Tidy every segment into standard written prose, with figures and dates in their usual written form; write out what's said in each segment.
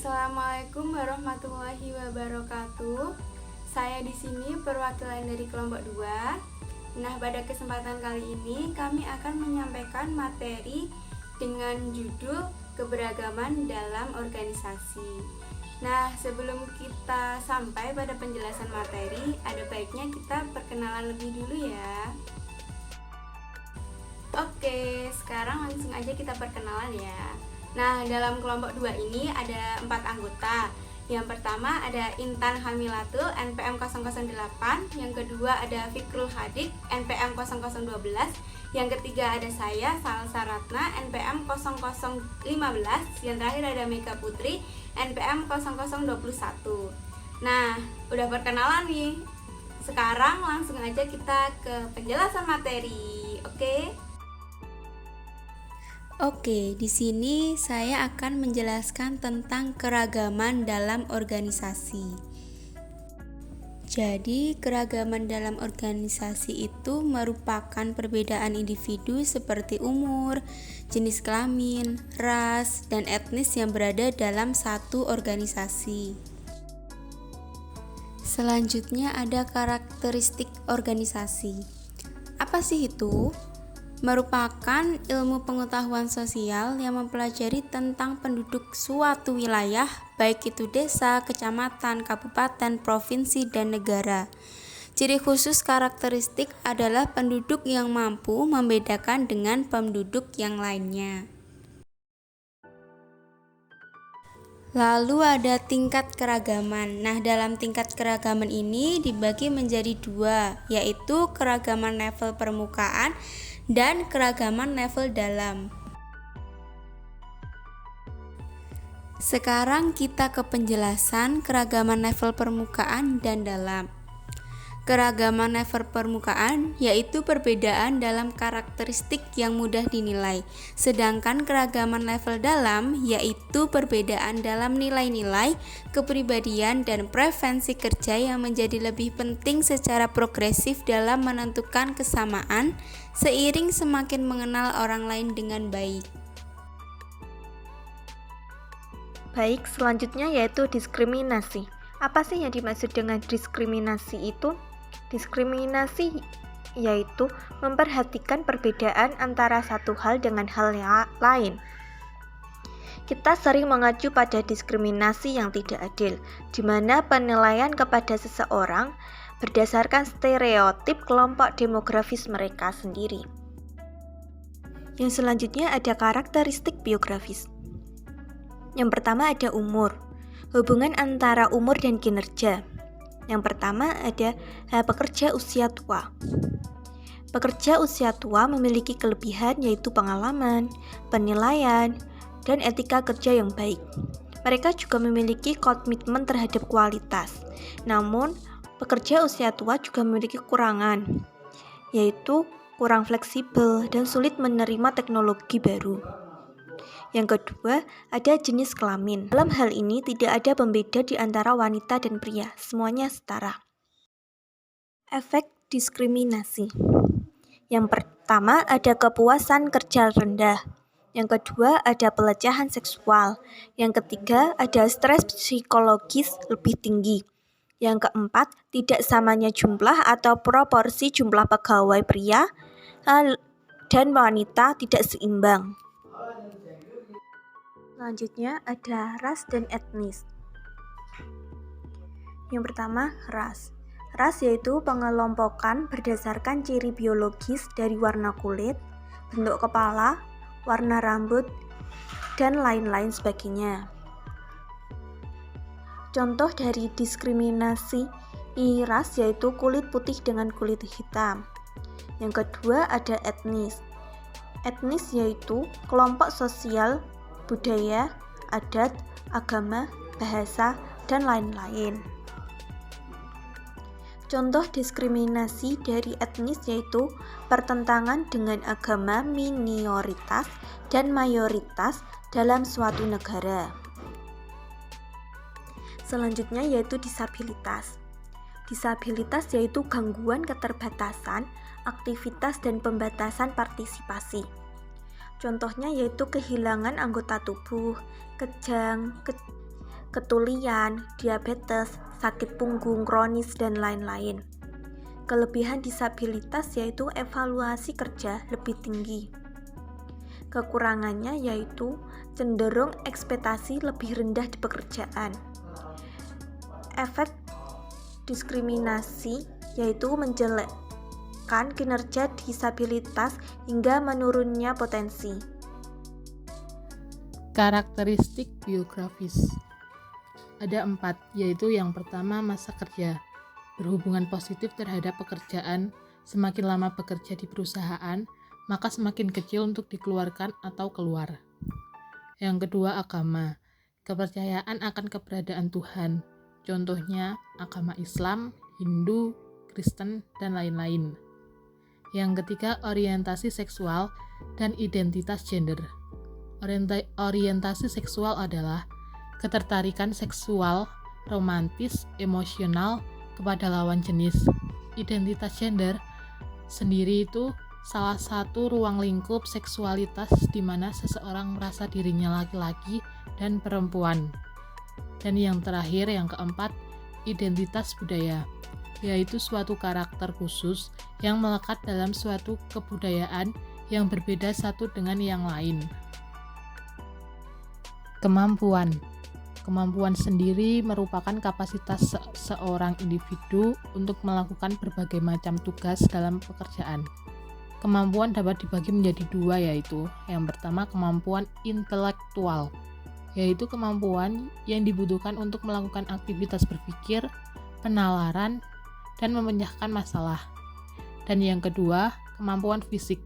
Assalamualaikum warahmatullahi wabarakatuh. Saya di sini perwakilan dari kelompok 2. Nah, pada kesempatan kali ini kami akan menyampaikan materi dengan judul keberagaman dalam organisasi. Nah, sebelum kita sampai pada penjelasan materi, ada baiknya kita perkenalan lebih dulu ya. Oke, sekarang langsung aja kita perkenalan ya. Nah, dalam kelompok 2 ini ada 4 anggota. Yang pertama ada Intan Hamilatul NPM 008, yang kedua ada Fikrul Hadik NPM 0012, yang ketiga ada saya Salsa Ratna NPM 0015, yang terakhir ada Mega Putri NPM 0021. Nah, udah perkenalan nih. Sekarang langsung aja kita ke penjelasan materi. Oke, di sini saya akan menjelaskan tentang keragaman dalam organisasi. Jadi, keragaman dalam organisasi itu merupakan perbedaan individu seperti umur, jenis kelamin, ras, dan etnis yang berada dalam satu organisasi. Selanjutnya ada karakteristik organisasi. Apa sih itu? Merupakan ilmu pengetahuan sosial yang mempelajari tentang penduduk suatu wilayah, baik itu desa, kecamatan, kabupaten, provinsi, dan negara. Ciri khusus karakteristik adalah penduduk yang mampu membedakan dengan penduduk yang lainnya. Lalu ada tingkat keragaman. Nah, dalam tingkat keragaman ini dibagi menjadi 2, yaitu keragaman level permukaan dan keragaman level dalam. Sekarang kita ke penjelasan keragaman level permukaan dan dalam. Keragaman level permukaan yaitu perbedaan dalam karakteristik yang mudah dinilai, sedangkan keragaman level dalam yaitu perbedaan dalam nilai-nilai, kepribadian, dan preferensi kerja yang menjadi lebih penting secara progresif dalam menentukan kesamaan seiring semakin mengenal orang lain dengan baik. Baik, selanjutnya yaitu diskriminasi. Apa sih yang dimaksud dengan diskriminasi itu? Diskriminasi yaitu memperhatikan perbedaan antara satu hal dengan hal yang lain. Kita sering mengacu pada diskriminasi yang tidak adil, di mana penilaian kepada seseorang berdasarkan stereotip kelompok demografis mereka sendiri. Yang selanjutnya ada karakteristik biografis. Yang pertama ada umur, hubungan antara umur dan kinerja. Yang pertama ada pekerja usia tua. Pekerja usia tua memiliki kelebihan yaitu pengalaman, penilaian, dan etika kerja yang baik. Mereka juga memiliki komitmen terhadap kualitas. Namun, pekerja usia tua juga memiliki kekurangan, yaitu kurang fleksibel dan sulit menerima teknologi baru. Yang kedua, ada jenis kelamin. Dalam hal ini tidak ada pembeda di antara wanita dan pria, semuanya setara. Efek diskriminasi. Yang pertama ada kepuasan kerja rendah. Yang kedua ada pelecehan seksual. Yang ketiga ada stres psikologis lebih tinggi. Yang keempat, tidak samanya jumlah atau proporsi jumlah pegawai pria dan wanita tidak seimbang. Selanjutnya ada ras dan etnis. Yang pertama, ras. Ras yaitu pengelompokan berdasarkan ciri biologis dari warna kulit, bentuk kepala, warna rambut, dan lain-lain sebagainya. Contoh dari diskriminasi ras yaitu kulit putih dengan kulit hitam. Yang kedua ada etnis. Etnis yaitu kelompok sosial, budaya, adat, agama, bahasa, dan lain-lain. Contoh diskriminasi dari etnis yaitu pertentangan dengan agama minoritas dan mayoritas dalam suatu negara. Selanjutnya yaitu disabilitas. Disabilitas yaitu gangguan keterbatasan, aktivitas, dan pembatasan partisipasi. Contohnya yaitu kehilangan anggota tubuh, kejang, ketulian, diabetes, sakit punggung kronis, dan lain-lain. Kelebihan disabilitas yaitu evaluasi kerja lebih tinggi. Kekurangannya yaitu cenderung ekspektasi lebih rendah di pekerjaan. Efek diskriminasi yaitu menjelekkan kinerja disabilitas hingga menurunnya potensi. Karakteristik biografis ada 4, yaitu yang pertama masa kerja, berhubungan positif terhadap pekerjaan. Semakin lama bekerja di perusahaan, maka semakin kecil untuk dikeluarkan atau keluar. Yang kedua agama, kepercayaan akan keberadaan Tuhan, contohnya agama Islam, Hindu, Kristen, dan lain-lain. Yang ketiga orientasi seksual dan identitas gender. Orientasi seksual adalah ketertarikan seksual, romantis, emosional kepada lawan jenis. Identitas gender sendiri itu salah satu ruang lingkup seksualitas di mana seseorang merasa dirinya laki-laki dan perempuan. Dan yang terakhir, yang keempat, identitas budaya, yaitu suatu karakter khusus yang melekat dalam suatu kebudayaan yang berbeda satu dengan yang lain. Kemampuan sendiri merupakan kapasitas seorang individu untuk melakukan berbagai macam tugas dalam pekerjaan. Kemampuan dapat dibagi menjadi 2, yaitu yang pertama kemampuan intelektual, yaitu kemampuan yang dibutuhkan untuk melakukan aktivitas berpikir, penalaran, dan memecahkan masalah. Dan yang kedua, kemampuan fisik,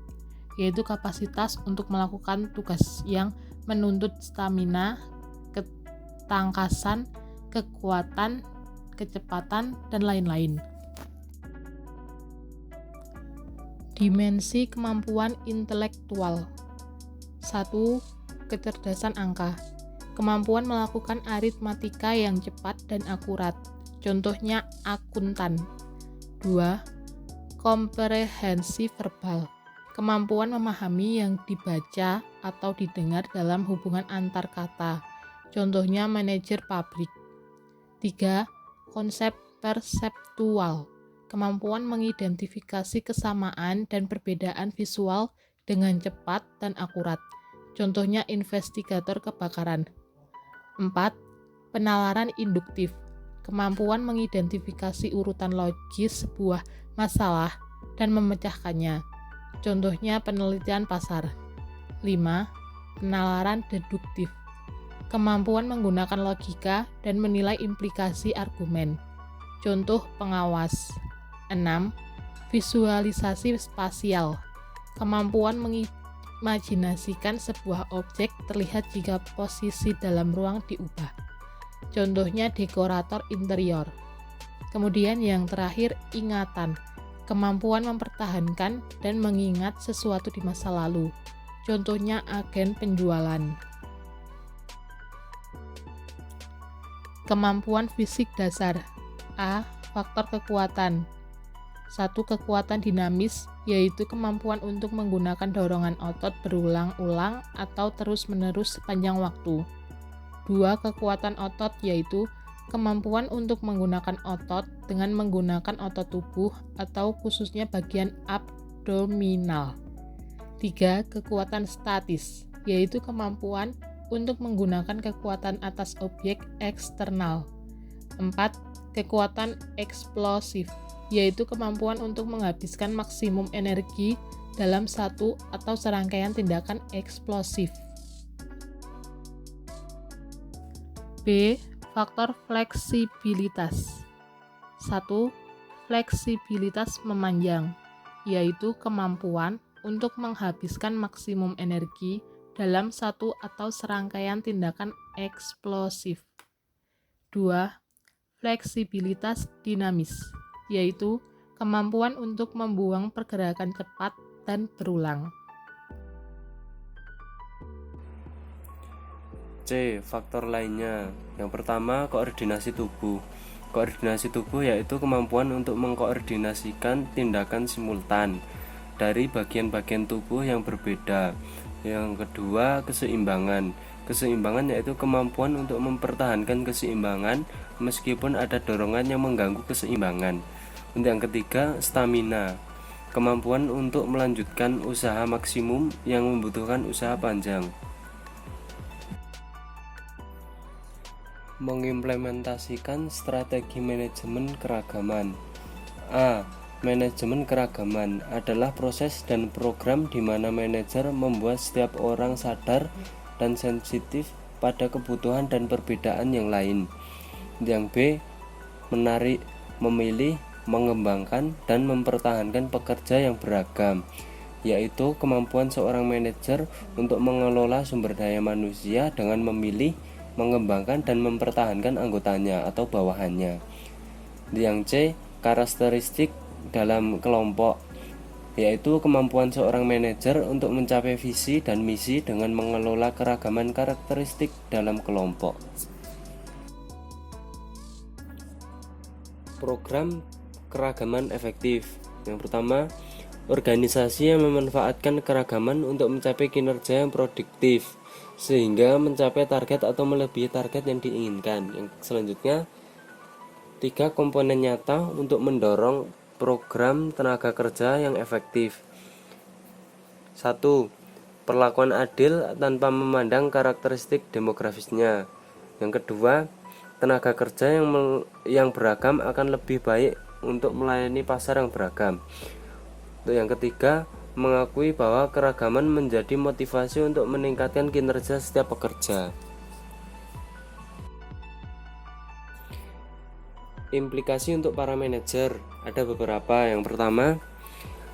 yaitu kapasitas untuk melakukan tugas yang menuntut stamina, ketangkasan, kekuatan, kecepatan, dan lain-lain. Dimensi kemampuan intelektual. 1. Kecerdasan angka. Kemampuan melakukan aritmatika yang cepat dan akurat. Contohnya akuntan. 2. Komprehensi verbal. Kemampuan memahami yang dibaca atau didengar dalam hubungan antar kata. Contohnya manajer pabrik. 3. Konsep perseptual. Kemampuan mengidentifikasi kesamaan dan perbedaan visual dengan cepat dan akurat. Contohnya investigator kebakaran. 4. Penalaran induktif. Kemampuan mengidentifikasi urutan logis sebuah masalah dan memecahkannya. Contohnya penelitian pasar. 5. Penalaran deduktif. Kemampuan menggunakan logika dan menilai implikasi argumen. Contoh pengawas. 6. Visualisasi spasial. Kemampuan mengimajinasikan sebuah objek terlihat jika posisi dalam ruang diubah. Contohnya dekorator interior. Kemudian yang terakhir ingatan. Kemampuan mempertahankan dan mengingat sesuatu di masa lalu. Contohnya agen penjualan. Kemampuan fisik dasar. A. Faktor kekuatan. 1. Kekuatan dinamis, yaitu kemampuan untuk menggunakan dorongan otot berulang-ulang atau terus-menerus sepanjang waktu. 2. Kekuatan otot, yaitu kemampuan untuk menggunakan otot dengan menggunakan otot tubuh atau khususnya bagian abdominal. 3. Kekuatan statis, yaitu kemampuan untuk menggunakan kekuatan atas objek eksternal. 4. Kekuatan eksplosif, yaitu kemampuan untuk menghabiskan maksimum energi dalam satu atau serangkaian tindakan eksplosif. B. Faktor fleksibilitas. 1. Fleksibilitas memanjang, yaitu kemampuan untuk menghabiskan maksimum energi dalam satu atau serangkaian tindakan eksplosif. 2. Fleksibilitas dinamis, yaitu kemampuan untuk membuang pergerakan cepat dan berulang. C. Faktor lainnya. Yang pertama, koordinasi tubuh. Koordinasi tubuh yaitu kemampuan untuk mengkoordinasikan tindakan simultan dari bagian-bagian tubuh yang berbeda. Yang kedua, keseimbangan. keseimbangan yaitu kemampuan untuk mempertahankan keseimbangan meskipun ada dorongan yang mengganggu keseimbangan. Untuk yang ketiga, stamina, kemampuan untuk melanjutkan usaha maksimum yang membutuhkan usaha panjang. Mengimplementasikan strategi manajemen keragaman. A. Manajemen keragaman adalah proses dan program di mana manajer membuat setiap orang sadar dan sensitif pada kebutuhan dan perbedaan yang lain. Yang B. Menarik, memilih, mengembangkan, dan mempertahankan pekerja yang beragam, yaitu kemampuan seorang manajer untuk mengelola sumber daya manusia dengan memilih, mengembangkan, dan mempertahankan anggotanya atau bawahannya. Yang C. Karakteristik dalam kelompok, yaitu kemampuan seorang manajer untuk mencapai visi dan misi dengan mengelola keragaman karakteristik dalam kelompok. Program keragaman efektif. Yang pertama, organisasi yang memanfaatkan keragaman untuk mencapai kinerja yang produktif sehingga mencapai target atau melebihi target yang diinginkan. Yang selanjutnya, 3 komponen nyata untuk mendorong program tenaga kerja yang efektif. 1. Perlakuan adil tanpa memandang karakteristik demografisnya. Yang kedua, tenaga kerja yang beragam akan lebih baik untuk melayani pasar yang beragam. Untuk yang ketiga, mengakui bahwa keragaman menjadi motivasi untuk meningkatkan kinerja setiap pekerja. Implikasi untuk para manajer ada beberapa. Yang pertama,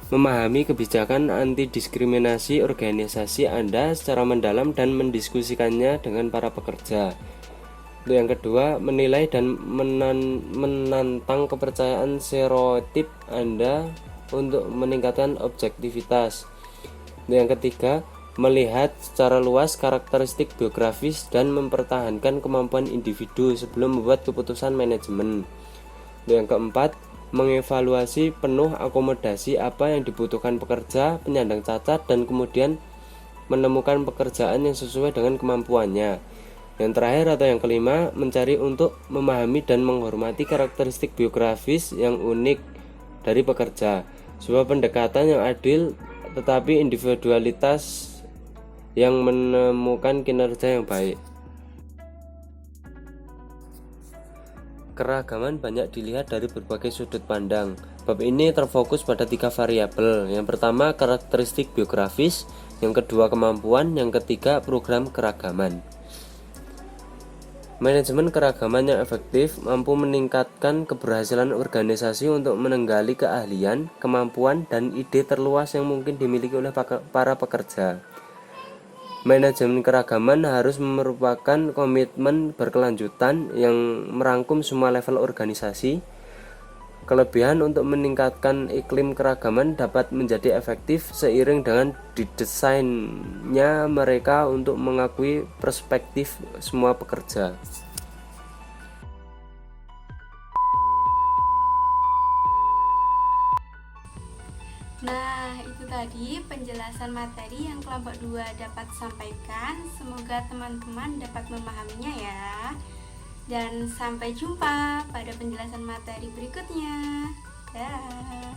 memahami kebijakan anti diskriminasi organisasi Anda secara mendalam dan mendiskusikannya dengan para pekerja. Untuk yang kedua, menilai dan menantang kepercayaan stereotip Anda untuk meningkatkan objektivitas. Untuk yang ketiga, melihat secara luas karakteristik biografis dan mempertahankan kemampuan individu sebelum membuat keputusan manajemen. Yang keempat, mengevaluasi penuh akomodasi apa yang dibutuhkan pekerja penyandang cacat dan kemudian menemukan pekerjaan yang sesuai dengan kemampuannya. Yang terakhir atau yang kelima, mencari untuk memahami dan menghormati karakteristik biografis yang unik dari pekerja. Sebuah pendekatan yang adil tetapi individualitas yang menemukan kinerja yang baik. Keragaman banyak dilihat dari berbagai sudut pandang. Bab ini terfokus pada 3 variabel. Yang pertama, karakteristik biografis. Yang kedua, kemampuan. Yang ketiga, program keragaman. Manajemen keragaman yang efektif mampu meningkatkan keberhasilan organisasi untuk menenggali keahlian, kemampuan, dan ide terluas yang mungkin dimiliki oleh para pekerja. Manajemen keragaman harus merupakan komitmen berkelanjutan yang merangkum semua level organisasi. Kelebihan untuk meningkatkan iklim keragaman dapat menjadi efektif seiring dengan didesainnya mereka untuk mengakui perspektif semua pekerja. Nah, itu tadi penjelasan materi yang kelompok 2 dapat sampaikan. Semoga teman-teman dapat memahaminya ya. Dan sampai jumpa pada penjelasan materi berikutnya. Dah.